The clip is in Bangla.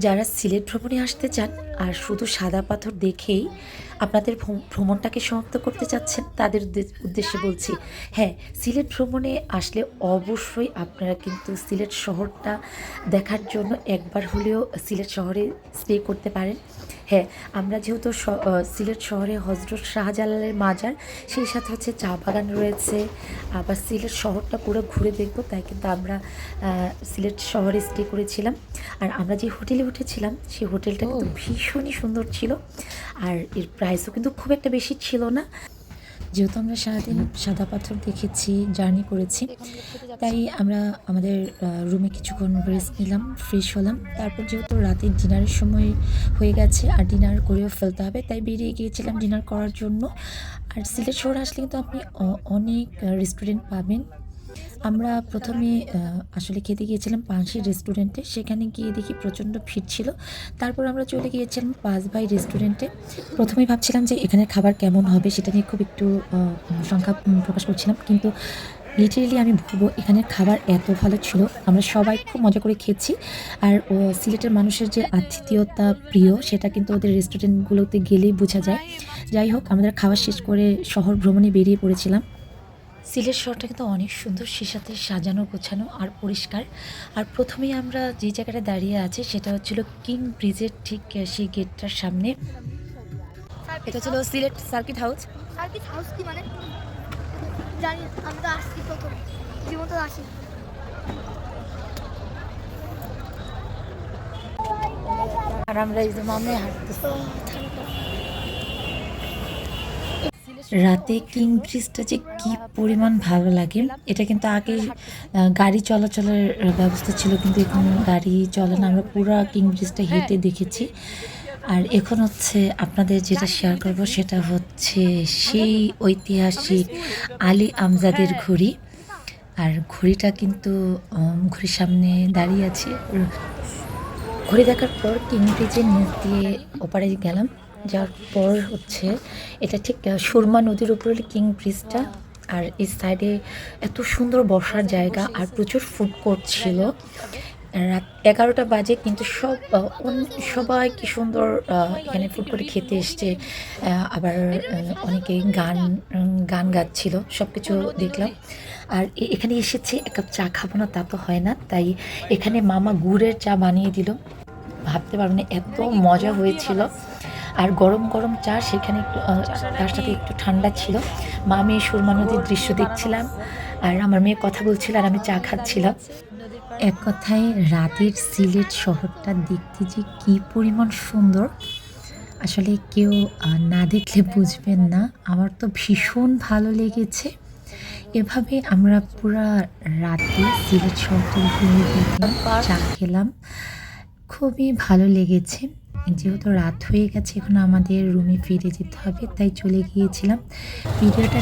যারা সিলেট ভ্রমণে আসতে চান আর শুধু সাদা পাথর দেখেই আপনাদের ভ্রমণটাকে সমাপ্ত করতে চাচ্ছেন, তাদের উদ্দেশ্যে বলছি, হ্যাঁ, সিলেট ভ্রমণে আসলে অবশ্যই আপনারা কিন্তু সিলেট শহরটা দেখার জন্য একবার হলেও সিলেট শহরে স্টে করতে পারেন। হ্যাঁ, আমরা যেহেতু সিলেট শহরে হজরত শাহজালালের মাজার, সেই সাথে হচ্ছে চা বাগান রয়েছে, আবার সিলেট শহরটা পুরো ঘুরে দেখব, তাই কিন্তু আমরা সিলেট শহরে স্টে করেছিলাম। আর আমরা যে হোটেলে উঠেছিলাম সেই হোটেলটা কিন্তু ভীষণই সুন্দর ছিল, আর এর প্রাইসও কিন্তু খুব একটা বেশি ছিল না। যেহেতু আমরা সারাদিন সাদা পাথর দেখেছি, জার্নি করেছি, তাই আমরা আমাদের রুমে কিছুক্ষণ রেস্ট নিলাম, ফ্রেশ হলাম। তারপর যেহেতু রাতের ডিনারের সময় হয়ে গেছে আর ডিনার করেও ফেলতে হবে, তাই বেরিয়ে গিয়েছিলাম ডিনার করার জন্য। আর সিলেট শহর আসলে কিন্তু আপনি অনেক রেস্টুরেন্ট পাবেন। আমরা প্রথমে আসলে খেতে গিয়েছিলাম পানসি রেস্টুরেন্টে, সেখানে গিয়ে দেখি প্রচণ্ড ভিড় ছিল। তারপর আমরা চলে গিয়েছিলাম পাঁচ ভাই রেস্টুরেন্টে। প্রথমেই ভাবছিলাম যে এখানের খাবার কেমন হবে সেটা নিয়ে খুব একটু শঙ্কা প্রকাশ করছিলাম, কিন্তু লিটারেলি আমি বলবো এখানের খাবার এত ভালো ছিল, আমরা সবাই খুব মজা করে খেয়েছি। আর সিলেটের মানুষের যে আতিথেয়তা প্রিয়, সেটা কিন্তু ওদের রেস্টুরেন্টগুলোতে গেলেই বোঝা যায়। যাই হোক, আমাদের খাওয়া শেষ করে শহর ভ্রমণে বেরিয়ে পড়েছিলাম। সিলেট শহরটা কিন্তু অনেক সুন্দর, সে সাথে সাজানো গোছানো আর পরিষ্কার। আর প্রথমেই আমরা যে জায়গাটা দাঁড়িয়ে আছি সেটা হচ্ছিল কিং ব্রিজের ঠিক সেই গেটটার সামনে। এটা ছিল Sylhet circuit house. Circuit house কি মানে জানি, আমি তো আসছি প্রথম, জীবন তো আসি। আর আমরা এই যে মামে হাঁটতেছি। রাতে কিং ব্রিজটা যে কি পরিমাণ ভালো লাগে, এটা কিন্তু আগে গাড়ি চলাচলের ব্যবস্থা ছিল, কিন্তু এখন গাড়ি চলে না, আমরা পুরো কিং ব্রিজটা হেঁটে দেখেছি। আর এখন হচ্ছে আপনাদের যেটা শেয়ার করব সেটা হচ্ছে সেই ঐতিহাসিক আলী আমজাদের ঘড়ি। আর ঘড়িটা কিন্তু ঘড়ির সামনে দাঁড়িয়ে আছে। ঘড়ি দেখার পর কিং ব্রিজের নিচ দিয়ে ওপারে গেলাম, যাওয়ার পর হচ্ছে এটা ঠিক সুরমা নদীর উপরে কিং ব্রিজটা। আর এই সাইডে এত সুন্দর বসার জায়গা আর প্রচুর ফুড কোর্ট ছিল। রাত 11টা বাজে, কিন্তু সবাই কি সুন্দর এখানে ফুড কোর্টে খেতে এসছে। আবার অনেকে গান গাচ্ছিল, সব কিছু দেখলাম। আর এখানে এসেছি, এক কাপ চা খাবো না তা তো হয় না, তাই এখানে মামা গুড়ের চা বানিয়ে দিল। ভাবতে পারবেন এত মজা হয়েছিল। আর গরম গরম চা, সেখানে একটু তার সাথে একটু ঠান্ডা ছিল। মা মেয়ে সুরমা নদীর দৃশ্য দেখছিলাম, আর আমার মেয়ে কথা বলছিল আর আমি চা খাচ্ছিলাম। এক কথায় রাতের সিলেট শহরটা দেখতে যে কী পরিমাণ সুন্দর, আসলে কেউ না দেখলে বুঝবেন না। আমার তো ভীষণ ভালো লেগেছে। এভাবে আমরা পুরা রাতে সিলেট শহরটা ঘুরে দেখলাম, চা খেলাম, খুবই ভালো লেগেছে। যেহেতু রাত হয়ে গেছে, এখন আমাদের রুমে ফিরে যেতে হবে, তাই চলে গিয়েছিলাম। ভিডিওটা